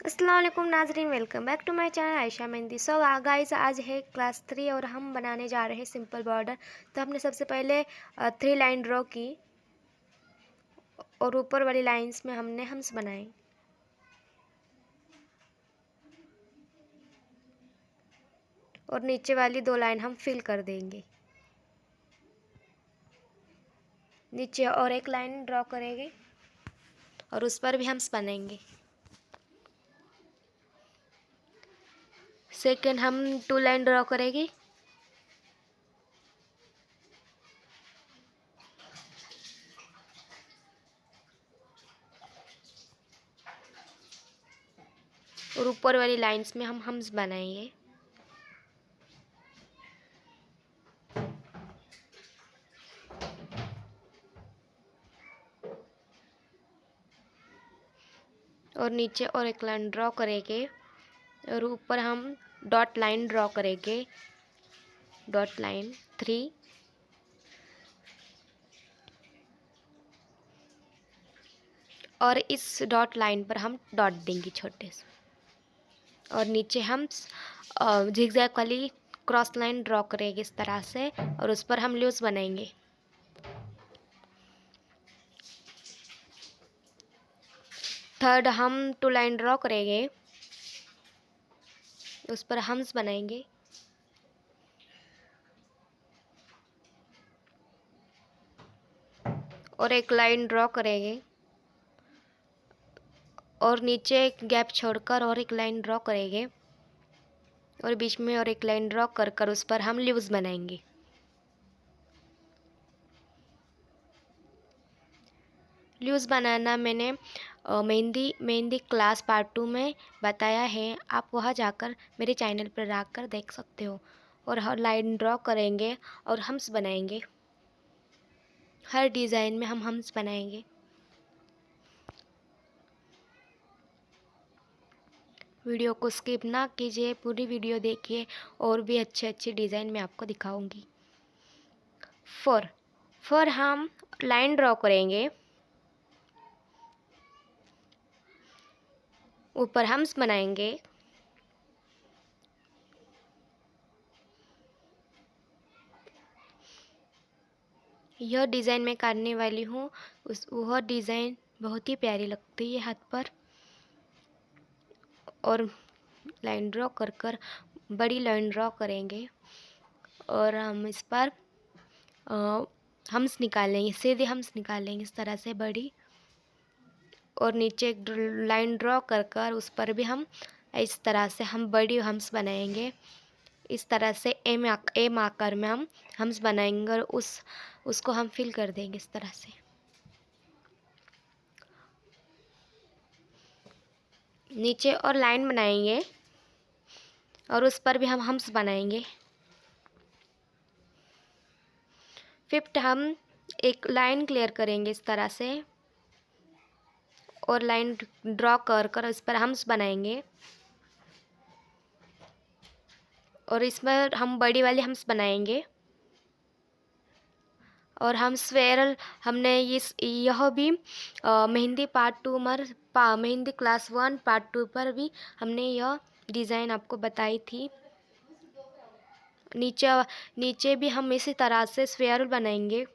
अस्सलाम वालेकुम नाजरीन, welcome back to my channel Ayesha Mehndi. So guys, आज है क्लास 3 और हम बनाने जा रहे हैं सिंपल बॉर्डर। तो हमने सबसे पहले 3 लाइन ड्रॉ की और ऊपर वाली लाइंस में हमने हम्स बनाए और नीचे वाली 2 लाइन हम फिल कर देंगे। नीचे और एक लाइन ड्रॉ करेंगे और उस पर भी हम्स बनेंगे। सेकेंड हम 2 लाइन ड्रॉ करेंगे और ऊपर वाली लाइंस में हम हम्स बनाएंगे। और नीचे और एक लाइन ड्रॉ करेंगे और ऊपर हम डॉट लाइन ड्रॉ करेंगे, डॉट लाइन 3 और इस डॉट लाइन पर हम डॉट देंगे छोटे से। और नीचे हम झिगजैग वाली क्रॉस लाइन ड्रॉ करेंगे इस तरह से और उस पर हम लीव्स बनाएंगे। थर्ड हम 2 लाइन ड्रॉ करेंगे, उस पर हम्स बनाएंगे। और एक लाइन ड्रॉ करेंगे और नीचे एक गैप छोड़कर और एक लाइन ड्रॉ करेंगे और बीच में और एक लाइन ड्रॉ कर उस पर हम लीव्स बनाएंगे। लीव्स बनाना मैंने मेहंदी क्लास पार्ट 2 में बताया है, आप वहाँ जाकर मेरे चैनल पर जाकर देख सकते हो। और हर लाइन ड्रॉ करेंगे और हम्स बनाएंगे। हर डिज़ाइन में हम हम्स बनाएंगे। वीडियो को स्किप ना कीजिए, पूरी वीडियो देखिए और भी अच्छे अच्छे डिज़ाइन मैं आपको दिखाऊंगी। फोर हम लाइन ड्रॉ करेंगे, ऊपर हम्स बनाएंगे। यह डिज़ाइन मैं करने वाली हूँ, वह डिज़ाइन बहुत ही प्यारी लगती है हाथ पर। और लाइन ड्रॉ कर बड़ी लाइन ड्रॉ करेंगे और हम इस पर हम्स निकालेंगे, सीधे हम्स निकालेंगे इस तरह से बड़ी। और नीचे एक लाइन ड्रॉ कर उस पर भी हम इस तरह से हम बड़ी हम्स बनाएंगे। इस तरह से एम आकार में हम हम्स बनाएंगे और उसको हम फिल कर देंगे इस तरह से। नीचे और लाइन बनाएंगे और उस पर भी हम हम्स बनाएंगे। फिफ्थ हम एक लाइन क्लियर करेंगे इस तरह से और लाइन ड्रॉ कर उस पर हम्स बनाएंगे। और इसमें हम बड़ी वाली हम्स बनाएंगे। और हम स्वेरल हमने यह भी mehndi part 2 mehndi class 1 part 2 पर भी हमने यह डिज़ाइन आपको बताई थी। नीचे भी हम इसी तरह से स्वेयर बनाएंगे।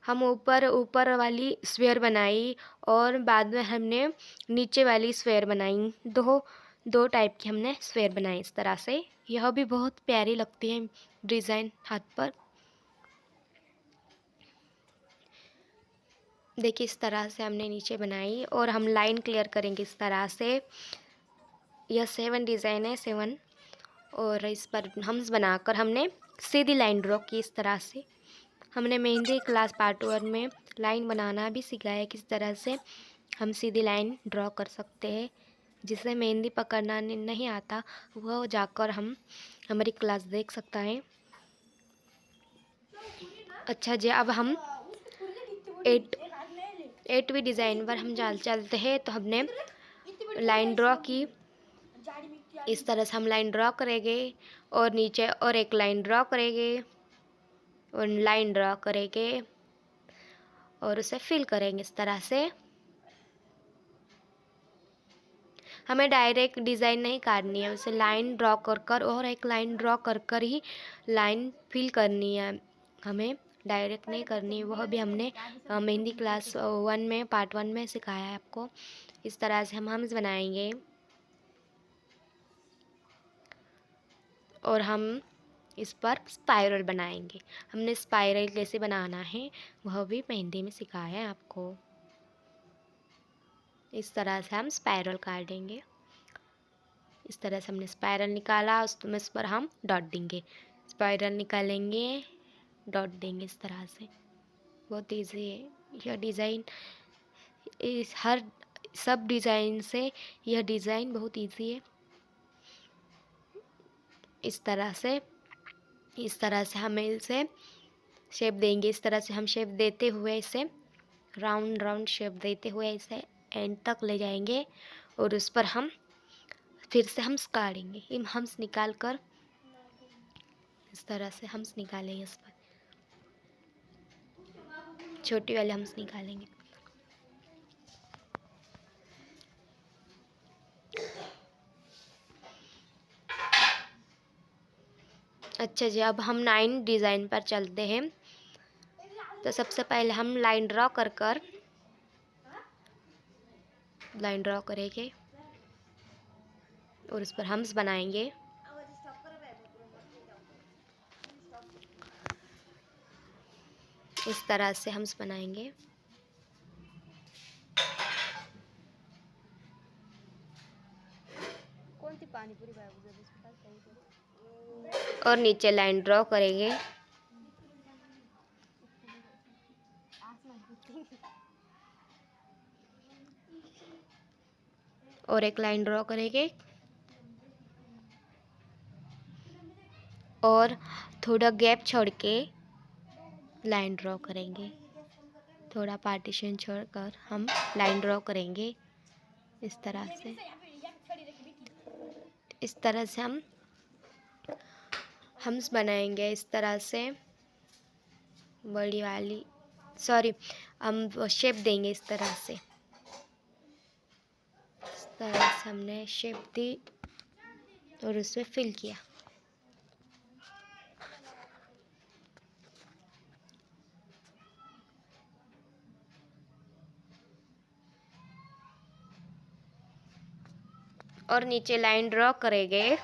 हम ऊपर वाली स्वेयर बनाई और बाद में हमने नीचे वाली स्वेयर बनाई। दो टाइप की हमने स्वेयर बनाई इस तरह से। यह भी बहुत प्यारी लगती है डिज़ाइन हाथ पर। देखिए इस तरह से हमने नीचे बनाई और हम लाइन क्लियर करेंगे इस तरह से। यह 7 डिज़ाइन है, 7। और इस पर हम्स बनाकर हमने सीधी लाइन ड्रॉ की इस तरह से। हमने मेहंदी क्लास पार्ट 1 में लाइन बनाना भी सिखाया, किस तरह से हम सीधी लाइन ड्रॉ कर सकते हैं। जिसे मेहंदी पकड़ना नहीं आता वह जाकर हमारी क्लास देख सकता है। अच्छा जी, अब हम 8वीं डिज़ाइन पर हम चलते हैं। तो हमने लाइन ड्रॉ की, इस तरह से हम लाइन ड्रॉ करेंगे और नीचे और एक लाइन ड्रॉ करेंगे और लाइन ड्रॉ करेंगे और उसे फिल करेंगे इस तरह से। हमें डायरेक्ट डिज़ाइन नहीं काटनी है, उसे लाइन ड्रॉ कर कर और एक लाइन ड्रॉ कर कर ही लाइन फिल करनी है, हमें डायरेक्ट नहीं करनी। वह भी हमने मेहंदी क्लास 1 में पार्ट 1 में सिखाया है आपको। इस तरह से हम हम्स बनाएंगे और हम इस पर स्पाइरल बनाएंगे। हमने स्पाइरल कैसे बनाना है वह भी मेहंदी में सिखाया है आपको। इस तरह से हम स्पाइरल काटेंगे। इस तरह से हमने स्पाइरल निकाला, उस पर हम डॉट देंगे, स्पाइरल निकालेंगे, डॉट देंगे। इस तरह से बहुत ईजी है यह डिज़ाइन। इस हर सब डिज़ाइन से यह डिज़ाइन बहुत ईजी है। इस तरह से हमें इसे शेप देंगे। इस तरह से हम शेप देते हुए इसे राउंड शेप देते हुए इसे एंड तक ले जाएंगे और उस पर हम फिर से हम्स काटेंगे। इन हम्स निकाल कर इस तरह से हम्स निकालेंगे, इस पर छोटी वाले हम्स निकालेंगे। अच्छा जी, अब हम 9 डिज़ाइन पर चलते हैं। तो सबसे पहले हम लाइन ड्रॉ करेंगे और इस पर हम्स बनाएंगे। इस तरह से हम्स बनाएंगे और नीचे लाइन ड्रॉ करेंगे और एक लाइन ड्रॉ करेंगे और थोड़ा गैप छोड़ के लाइन ड्रॉ करेंगे। थोड़ा पार्टीशन छोड़कर हम लाइन ड्रॉ करेंगे। इस तरह से हम हम्स बनाएंगे। इस तरह से बड़ी वाली हम शेप देंगे। इस तरह से हमने शेप दी और उसमें फिल किया। और नीचे लाइन ड्रॉ करेंगे।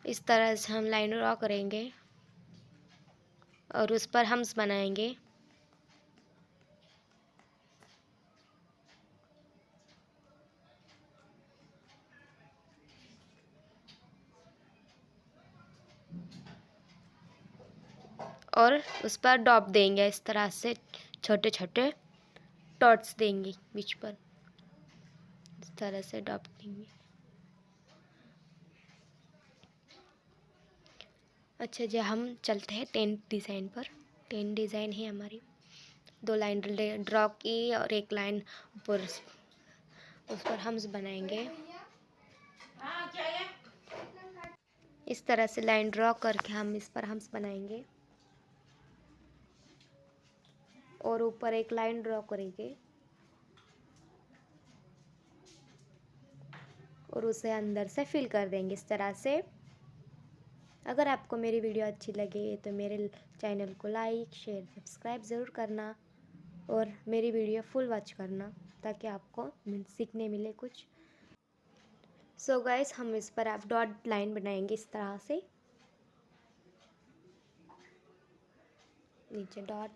इस तरह से हम लाइन ड्रॉ करेंगे और उस पर हम्स बनाएंगे। और उस पर डॉट देंगे। इस तरह से छोटे छोटे डॉट्स देंगे बीच पर। इस तरह से डॉट देंगे। अच्छा जी, हम चलते हैं 10 डिज़ाइन पर। 10 डिज़ाइन है हमारी। 2 लाइन ड्रॉ की और एक लाइन ऊपर उस पर हम्स बनाएंगे। इस तरह से लाइन ड्रॉ करके हम इस पर हम्स बनाएंगे और ऊपर एक लाइन ड्रॉ करेंगे और उसे अंदर से फिल कर देंगे। इस तरह से अगर आपको मेरी वीडियो अच्छी लगे तो मेरे चैनल को लाइक शेयर सब्सक्राइब ज़रूर करना और मेरी वीडियो फुल वॉच करना ताकि आपको सीखने मिले कुछ। सो गाइस, हम इस पर आप डॉट लाइन बनाएंगे। इस तरह से नीचे डॉट,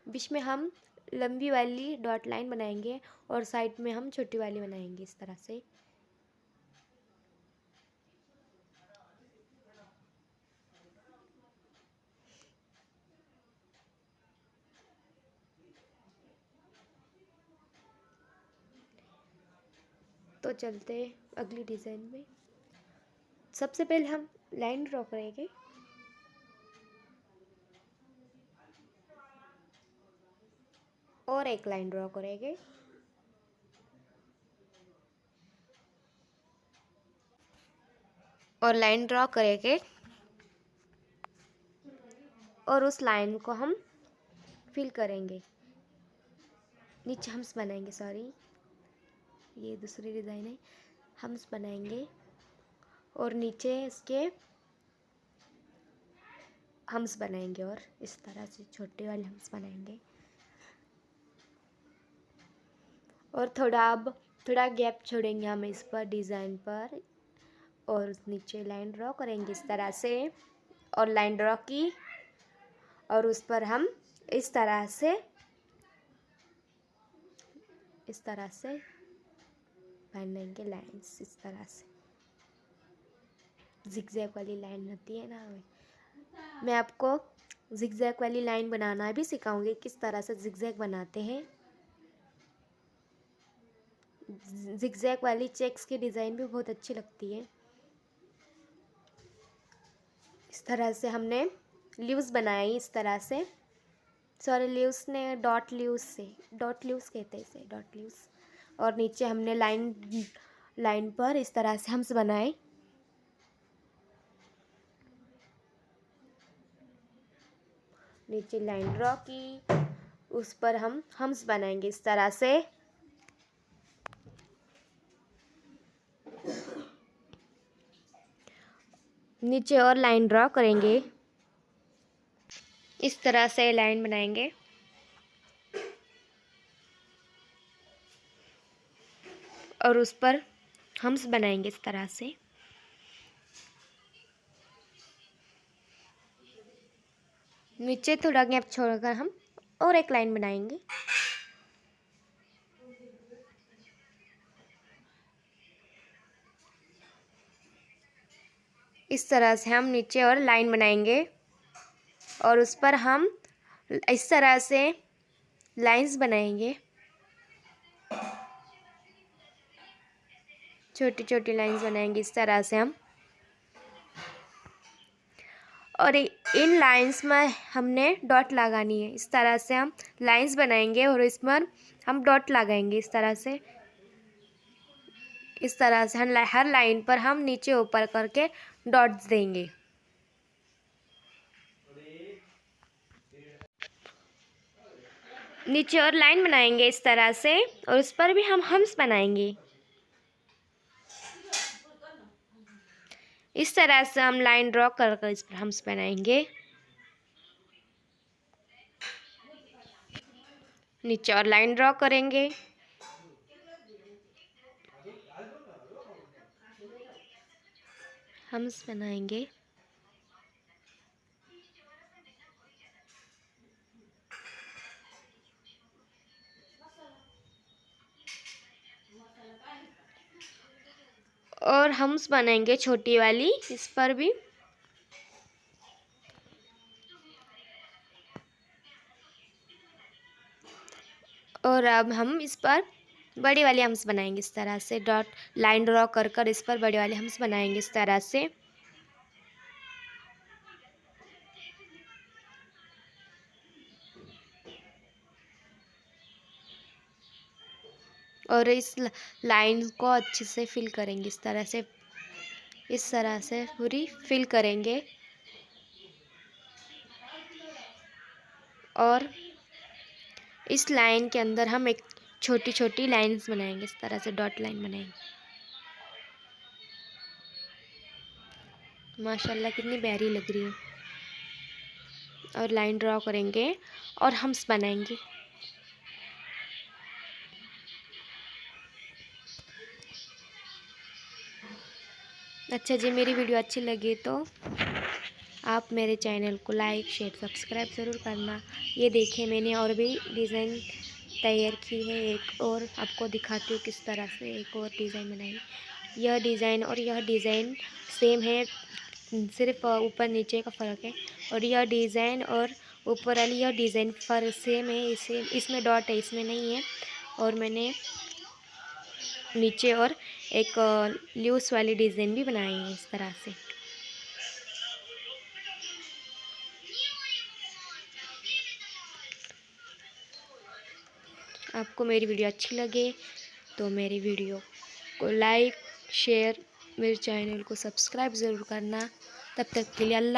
बीच में हम लंबी वाली डॉट लाइन बनाएंगे और साइड में हम छोटी वाली बनाएंगे। इस तरह से तो चलते अगली डिज़ाइन में। सबसे पहले हम लाइन ड्रॉ करेंगे और एक लाइन ड्रॉ करेंगे और लाइन ड्रॉ करेंगे और उस लाइन को हम फिल करेंगे। नीचे हम्स बनाएंगे, ये दूसरी डिज़ाइन है, हम्स बनाएंगे और नीचे इसके हम्स बनाएंगे और इस तरह से छोटे वाले हम्स बनाएंगे। और थोड़ा गैप छोड़ेंगे हम इस पर डिज़ाइन पर और नीचे लाइन ड्रॉ करेंगे इस तरह से, और लाइन ड्रॉ की और उस पर हम इस तरह से बनाएंगे लाइंस। इस तरह से जिगजैग वाली लाइन होती है ना, मैं आपको जिगजैग वाली लाइन बनाना भी सिखाऊंगी, किस तरह से जिगजैग बनाते हैं। जिगजैग वाली चेक्स की डिज़ाइन भी बहुत अच्छी लगती है। इस तरह से हमने लीव्स बनाई, इस तरह से, सॉरी लीव्स ने डॉट लीव्स कहते हैं इसे, डॉट लीव्स। और नीचे हमने लाइन पर इस तरह से हम्स बनाए। नीचे लाइन ड्रॉ की, उस पर हम हम्स बनाएंगे इस तरह से। नीचे और लाइन ड्रॉ करेंगे, इस तरह से लाइन बनाएंगे और उस पर हम्स बनाएंगे इस तरह से। नीचे थोड़ा गैप छोड़कर हम और एक लाइन बनाएंगे। इस तरह से हम नीचे और लाइन बनाएंगे और उस पर हम इस तरह से लाइंस बनाएंगे, छोटी छोटी लाइंस बनाएंगे इस तरह से हम। और इन लाइंस में हमने डॉट लगानी है। इस तरह से हम लाइंस बनाएंगे और इस पर हम डॉट लगाएंगे इस तरह से। इस तरह से हर लाइन पर हम नीचे ऊपर करके डॉट्स देंगे। नीचे और लाइन बनाएंगे इस तरह से और उस पर भी हम हम्स बनाएंगे। इस तरह से हम लाइन ड्रॉ कर इस पर हम्स बनाएंगे। नीचे और लाइन ड्रॉ करेंगे, हम्स बनाएंगे। और हम्स बनाएंगे छोटी वाली इस पर भी। और अब हम इस पर बड़ी वाली हम्स बनाएंगे इस तरह से, डॉट लाइन ड्रॉ कर इस पर बड़े वाले हम्स बनाएंगे इस तरह से। और इस लाइन को अच्छे से फिल करेंगे इस तरह से पूरी फिल करेंगे। और इस लाइन के अंदर हम एक छोटी छोटी लाइंस बनाएंगे इस तरह से, डॉट लाइन बनाएंगे। माशाल्लाह कितनी प्यारी लग रही है। और लाइन ड्रॉ करेंगे और हम्स बनाएंगे। अच्छा जी, मेरी वीडियो अच्छी लगी तो आप मेरे चैनल को लाइक शेयर सब्सक्राइब ज़रूर करना। ये देखिए मैंने और भी डिज़ाइन तैयार की है, एक और आपको दिखाती हूँ किस तरह से एक और डिज़ाइन बनाई। यह डिज़ाइन और यह डिज़ाइन सेम है, सिर्फ ऊपर नीचे का फ़र्क है। और यह डिज़ाइन और ऊपर वाली यह डिज़ाइन फर्क सेम है, इसमें डॉट है, इसमें नहीं है। और मैंने नीचे और एक ल्यूस वाली डिज़ाइन भी बनाई है इस तरह से। आपको मेरी वीडियो अच्छी लगे तो मेरी वीडियो को लाइक शेयर, मेरे चैनल को सब्सक्राइब ज़रूर करना। तब तक के लिए अल्लाह।